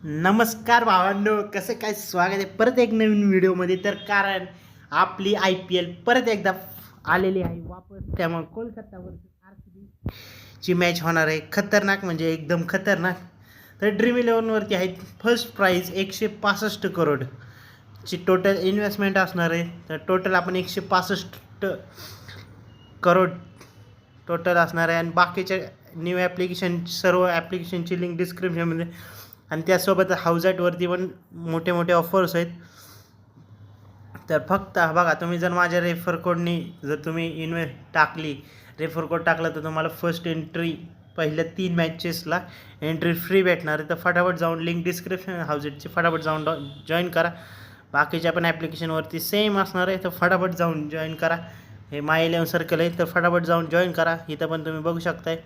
नमस्कार भावांनो, कसं काय स्वागत आहे परत एक नवीन व्हिडिओमध्ये. तर कारण आपली IPL परत एकदा आलेली आहे वापस. त्यामुळे कोलकाता वर्सेस RCB ची मॅच होणार आहे. खतरनाक म्हणजे एकदम खतरनाक. तर ड्रीम 11 वरती आहे फर्स्ट प्राइज 165 करोड ची टोटल इन्व्हेस्टमेंट असणार आहे. तर टोटल आपण 165 करोड टोटल असणार आहे. आणि बाकीच्या न्यू ॲप्लिकेशन सर्व ॲप्लिकेशनची लिंक डिस्क्रिप्शनमध्ये, आणि त्यासोबत हाऊजॅटवरती पण मोठे मोठे ऑफर्स आहेत. तर फक्त बघा, तुम्ही जर माझ्या रेफर कोडनी जर तुम्ही टाकली, रेफर कोड टाकला, तर तुम्हाला फर्स्ट एंट्री पहिल्या 3 मॅचेसला एंट्री फ्री भेटणार आहे. तर फटाफट जाऊन लिंक डिस्क्रिप्शन हाऊजॅटची फटाफट जाऊन जॉईन करा. बाकीच्या पण ॲप्लिकेशनवरती सेम असणार आहे, तर फटाफट जाऊन जॉईन करा. हे My11 सर्कल आहे, तर फटाफट जाऊन जॉईन करा. इथं पण तुम्ही बघू शकताय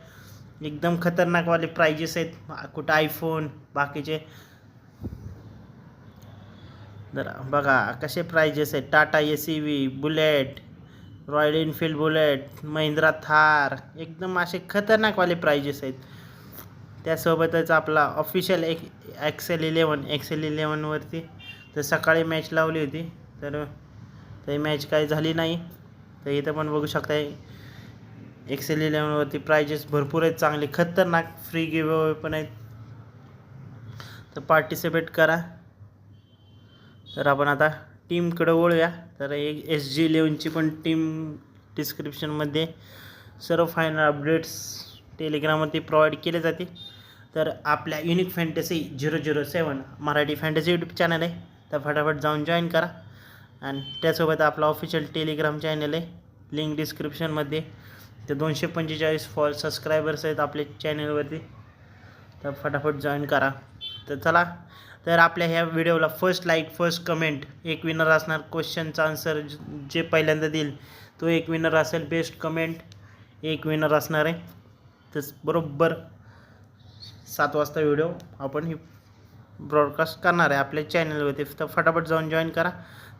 एकदम खतरनाकवाले प्राइजेस आहेत. कुठं आयफोन बाकीचे, जरा बघा कसे प्राइजेस आहेत. Tata SUV, bullet, royal Enfield bullet, Mahindra Thar, एकदम असे खतरनाकवाले प्राइजेस आहेत. त्यासोबतच आपला ऑफिशियल XL11वरती तर सकाळी मॅच लावली होती, तर ती मॅच काही झाली नाही. तर इथं पण बघू शकताय XL11वरती प्राइजेस भरपूर आहेत, चांगले खतरनाक. फ्री गिव्हअवे पण आहेत, तर पार्टिसिपेट करा. तर आपण आता टीमकडे वळूया. तर एक SG11ची पण टीम डिस्क्रिप्शनमध्ये सर्व फायनल अपडेट्स टेलिग्रामवरती प्रोव्हाइड केले जाते. तर आपल्या unique fantasy 007 Marathi fantasy YouTube channel आहे, तर फटाफट जाऊन जॉईन करा. आणि त्यासोबत आपला ऑफिशियल टेलिग्राम चॅनल आहे, लिंक डिस्क्रिप्शनमध्ये. तर 245 सबस्क्रायबर्स आहेत आपल्या चॅनलवरती, तर फटाफट जॉईन करा. तर चला, तर आपल्या ह्या व्हिडिओला फर्स्ट लाईक, फर्स्ट कमेंट, एक विनर असणार. क्वेश्चनचा आन्सर जे पहिल्यांदा देईल तो एक विनर असेल. बेस्ट कमेंट एक विनर असणार आहे. तर बरोबर 7 वाजता व्हिडिओ आपण ही ब्रॉडकास्ट करणार आहे आपल्या चॅनलवरती, तर फटाफट जाऊन जॉईन करा.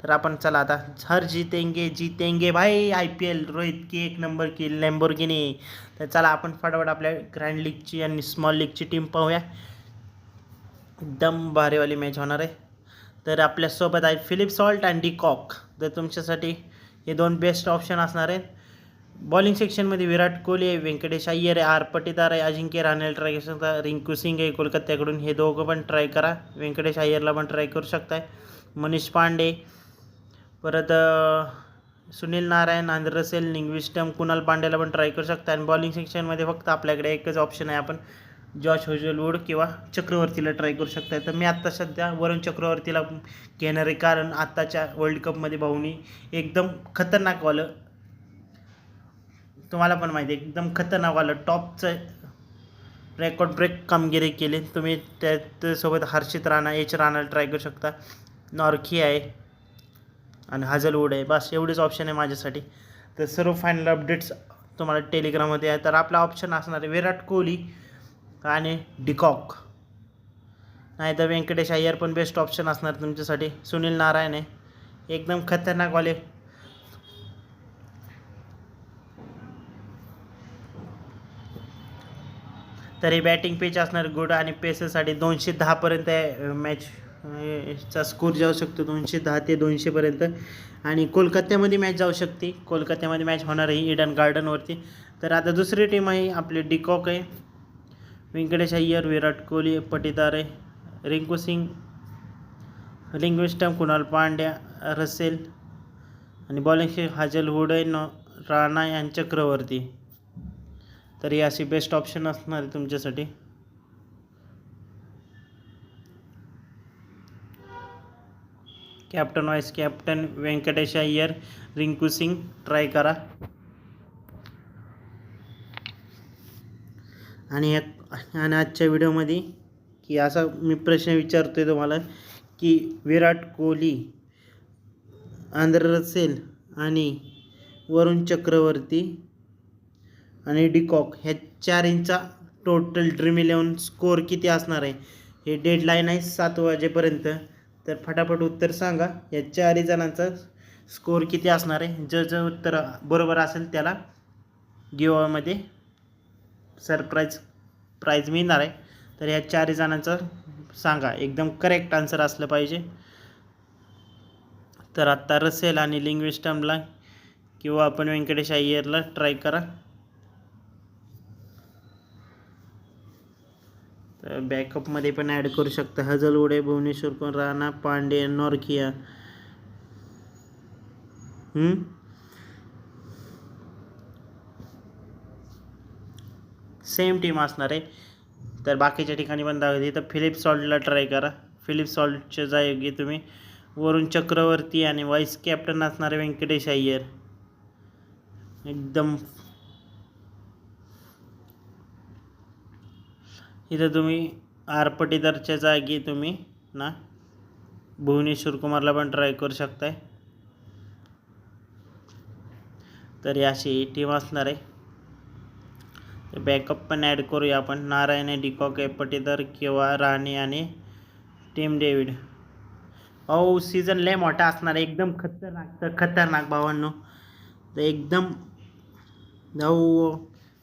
तर आपण चला आता हर जीतेंगे भाई IPL, रोहित की 1 नंबर की लॅम्बोर्गिनी. तर चला आपण फटाफट आपल्या ग्रँड लीगची आणि स्मॉल लीगची टीम पाहूया. एकदम भारीवाली मॅच होणार आहे. तर आपल्यासोबत आहे फिलिप सॉल्ट आणि डिकॉक. तर तुमच्यासाठी हे 2 बेस्ट ऑप्शन असणार आहेत. बॉलिंग सेक्शनमध्ये विराट कोहली आहे, व्यंकटेश अय्यर आहे, आर पटीदार आहे, अजिंक्य रहाणेला ट्राय करू शकता, रिंकू सिंग आहे कोलकात्याकडून. हे दोघं पण ट्राय करा. व्यंकटेश अय्यरला पण ट्राय करू शकताय. मनीष पांडे, परत सुनील नारायण, आंध्र रसेल, लिंग्विस्टम, कुणाल पांड्याला पण ट्राय करू शकता. आणि बॉलिंग सेक्शनमध्ये फक्त आपल्याकडे एकच ऑप्शन आहे, आपण जॉश हेजलवूड किंवा चक्रवर्तीला ट्राय करू शकता. तर मी आत्ता सध्या वरुण चक्रवर्तीला घेणार आहे, कारण आत्ताच्या वर्ल्ड कपमध्ये भाऊनी एकदम खतरनाकवालं, तुम्हाला पण माहिती आहे, एकदम खतरनाकवालं टॉपचं रेकॉर्ड ब्रेक कामगिरी केली. तुम्ही त्यासोबत हर्षित राणा, राणाला ट्राय करू शकता. नॉर्की आहे आणि हाजलवूड आहे. बस एवढेच ऑप्शन आहे माझ्यासाठी. तर सर्व फायनल अपडेट्स तुम्हाला टेलिग्राममध्ये आहे. तर आपला ऑप्शन असणार आहे विराट कोहली आणि डिकॉक, नाही तर व्यंकटेश अय्यर पण बेस्ट ऑप्शन असणार तुमच्यासाठी. सुनील नारायण आहे, एकदम खतरनाकवाले. तर हे बॅटिंग पिच असणार गुड, आणि पेसरसाठी 210पर्यंत मॅच चा स्कोर जाऊ शकतो, 210 ते 200पर्यंत. आणि कोलकात्यामध्ये मॅच जाऊ शकते. कोलकात्यामध्ये मॅच होणार आहे ईडन गार्डनवरती. तर आता दुसरी टीम आहे आपली डिकॉक आहे, व्यंकटेश अय्यर, विराट कोहली, पटीदार आहे, रिंकू सिंग, लिंग्विस्टम, कुणाल पांड्या, रसेल, आणि बॉलिंग हाजलवूड आहे, राणा आणि चक्रवर्ती. तर ही अशी बेस्ट ऑप्शन असणार आहे तुमच्यासाठी. Captain, vice captain Venkatesh Iyer, Rinku Singh try करा. आणि आजच्या व्हिडिओमध्ये की असा मी प्रश्न विचारतोय तुम्हाला की विराट कोहली, आंध्र रसेल आणि वरुण चक्रवर्ती आणि डिकॉक ह्या 4 टोटल ड्रीम 11 स्कोर किती असणार आहे. हे डेडलाईन आहे 7 वाजेपर्यंत. तर फटाफट उत्तर सांगा, या 4 जणांचा स्कोर किती असणार आहे. जर उत्तर बरोबर असेल त्याला गिव्हअवेमध्ये सरप्राईज प्राईज मिळणार आहे. तर या 4 जणांचा सांगा, एकदम करेक्ट आन्सर असलं पाहिजे. तर आत्ता रसेल आणि लिंग्विस्टमला किंवा आपण व्यंकटेश अय्यरला ट्राय करा. तर बॅकअपमध्ये पण ॲड करू शकता Hazlewood, Bhuvneshwar Kumar, Rana, Pandey, Nortje. Same team असणार आहे. तर बाकीच्या ठिकाणी पण दाखवते. तर फिलिप सॉल्टला ट्राय करा. फिलिप सॉल्टच्या जागी तुम्ही वरुण चक्रवर्ती आणि व्हाईस कॅप्टन असणारे व्यंकटेश अय्यर. एकदम इथं तुम्ही आरपटीदारच्या जागी तुम्ही ना भुवनेश्वर कुमारला पण ट्राय करू शकताय. तर ही अशी टीम असणार आहे. बॅकअप पण ॲड करूया आपण. नारायण, डिकॉक, पटीदार किंवा राणे आणि टीम डेव्हिड. सीझन लय मोठा असणार आहे, एकदम खतरनाक भावांनो. तर एकदम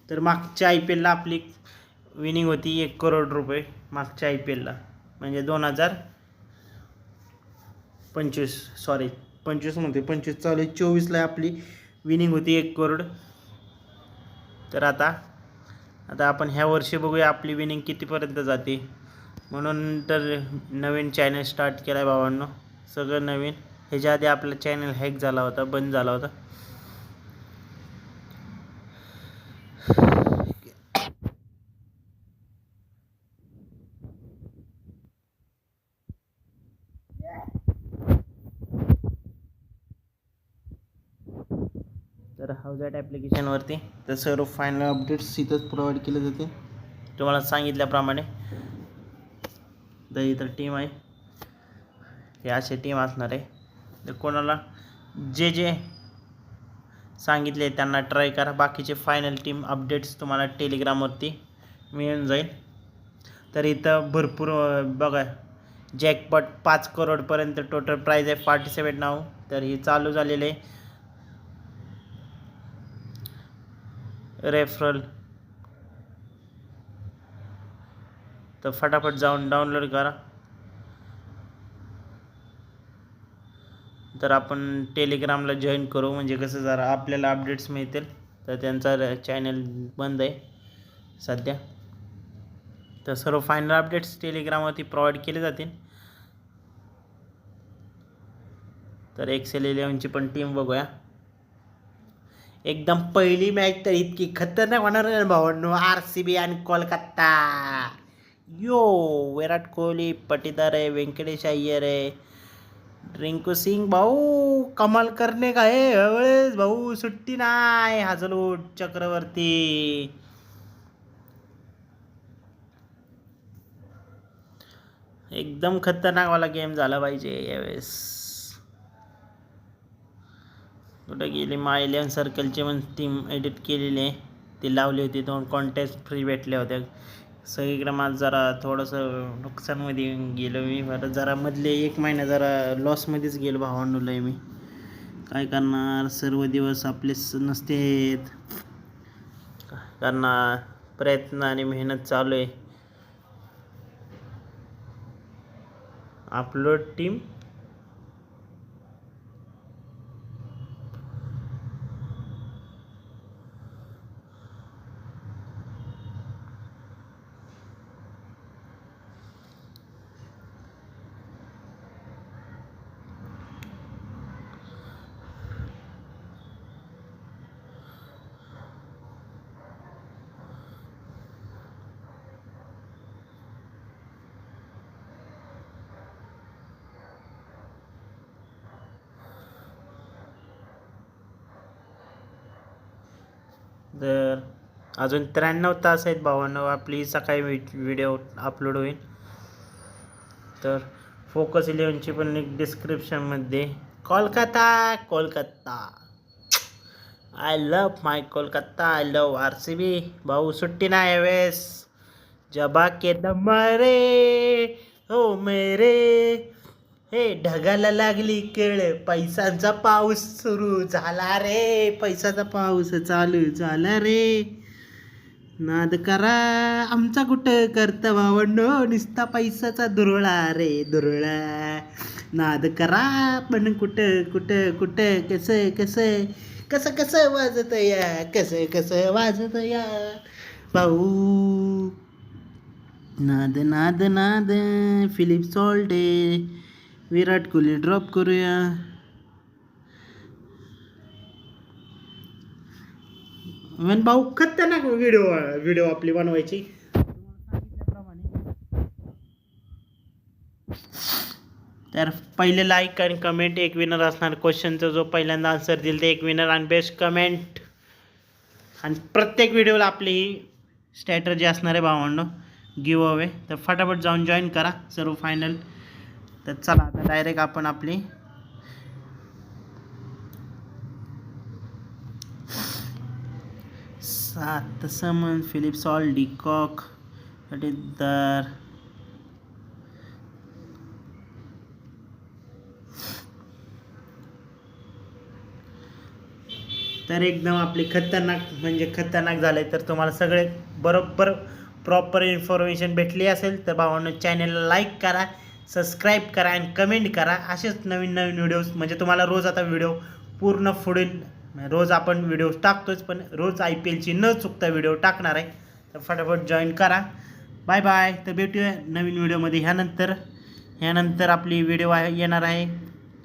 तर मागच्या IPLला आपली विनिंग होती 1 करोड रुपये. मागच्या IPLला म्हणजे 2025 सॉरी 25 म्हणते 25 चालू 24ला आपली विनिंग होती 1 करोड. तर आता आपण ह्या वर्षी बघूया आपली विनिंग कितीपर्यंत जाते. म्हणून तर नवीन चॅनल स्टार्ट केला आहे भावांनो, सगळं नवीन. ह्याच्या आधी आपला चॅनल हॅक झाला होता, बंद झाला होता. तर हाऊजॅट ॲप्लिकेशनवरती तर सर्व फायनल अपडेट्स इथंच प्रोव्हाइड केले जाते तुम्हाला सांगितल्याप्रमाणे. तर इथं टीम आहे, हे असे टीम असणार आहे. तर कोणाला जे सांगितले त्यांना ट्राय करा. बाकीचे फायनल टीम अपडेट्स तुम्हाला टेलिग्रामवरती मिळून जाईल. तर इथं भरपूर बघा, जॅकपॉट 5 करोडपर्यंत टोटल प्राईज आहे 47 नाव. तर ही चालू झालेले रेफरल. तर फटाफट जाऊन डाउनलोड करा. तर आपण टेलिग्रामला जॉईन करू, म्हणजे कसं जरा आपल्याला अपडेट्स मिळतील. तर त्यांचा चॅनल बंद आहे सध्या. तर सर्व फायनल अपडेट्स टेलिग्रामवरती प्रोव्हाइड केले जातील. तर एक्सेल 11ची पण टीम बघूया. एकदम पहिली मॅच तर इतकी खतरनाक होणार आहे भावांनो. RCB आणि कोलकाता. विराट कोहली, पटीदार आहे, व्यंकटेश अय्यर आहे, रिंकू सिंग. भाऊ कमाल करने का है यावेळेस भाऊ, सुट्टी नाही. हजलवूड, चक्रवर्ती. एकदम खतरनाकवाला गेम झाला पाहिजे यावेळेस. कुठं गेली माय 11 सर्कलची पण टीम एडिट केलेली आहे, ती लावली होती. 2 कॉन्टेस्ट फ्री भेटल्या होत्या. सगळीकडे माझं जरा थोडंसं नुकसानमध्ये गेलो मी. बरं जरा मधले 1 महिना जरा लॉसमध्येच गेलो भावांनो. लय मी काय करणार, सर्व दिवस आपलेच नसतेत. करणार प्रयत्न आणि मेहनत चालू आहे. अपलोड टीम तर अजून 93 तास आहेत भावांनो. आपली सकाळी व्हिडिओ अपलोड होईल. तर फोकस 11ची पण लिंक डिस्क्रिप्शनमध्ये. Kolkata I love my Kolkata, I love RCB. भाऊ सुट्टी नाही यावेळेस. जबा के दमारे हो मेरे, हे ढगाला लागली केळ, पैशांचा पाऊस सुरू झाला रे. पैशाचा पाऊस चालू झाला रे. नाद करा आमचा कुठं करता भावंडो निस्ता पैसाचा दुरळा रे दुरळा. नाद करा पण कुठं कुठं कुठं कसं कसं कसं कसं वाजत या कसं कसं वाजत या भाऊ. नाद नाद नाद फिलिप सॉल्टे विराट कोहली ड्रॉप करूया. पण भाऊ खतरनाक व्हिडिओ आपली बनवायची. तर पहिले लाईक आणि कमेंट एक विनर असणार. क्वेश्चनचा जो पहिल्यांदा आन्सर देईल ते एक विनर आणि बेस्ट कमेंट. आणि प्रत्येक व्हिडिओला आपली ही स्ट्रॅटर्जी असणार आहे भावांनो गिव अवे. तर फटाफट जाऊन जॉईन करा सर्व फायनल. तर चला आता डायरेक्ट आपण आपली सात समन फिलिप सॉल डिकॉक दर तर एकदम आपली खतरनाक म्हणजे खतरनाक झाले. तर तुम्हाला सगळे बरोबर प्रॉपर इन्फॉर्मेशन भेटली असेल तर भावांनो चॅनलला लाईक करा, सबस्क्राईब करा आणि कमेंट करा. असेच नवीन नवीन व्हिडिओज म्हणजे तुम्हाला रोज आता व्हिडिओ पूर्ण पुढील रोज आपण व्हिडिओ टाकतोच पण रोज IPLची न चुकता व्हिडिओ टाकणार आहे. तर फटाफट जॉईन करा. Bye bye. तर भेटूया नवीन व्हिडिओमध्ये. ह्यानंतर आपली व्हिडिओ येणार आहे.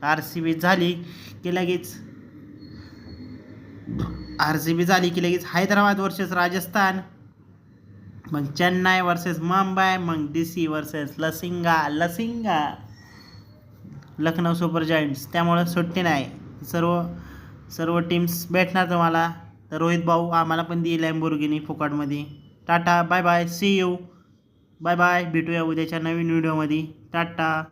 RCB झाली की लगेच हैदराबाद वर्सेस राजस्थान, मग चेन्नई वर्सेस मुंबई, मग DC वर्सेस लसिंगा लखनौ सुपर जायंट्स. त्यामुळे सुट्टी नाही. सर्व टीम्स भेटणार तुम्हाला. तर रोहित भाऊ आम्हाला पण दी लॅम्बोर्गिनी फुकटमध्ये. Tata bye bye see you. Bye bye. भेटूया उद्याच्या नवीन व्हिडिओमध्ये. टाटा.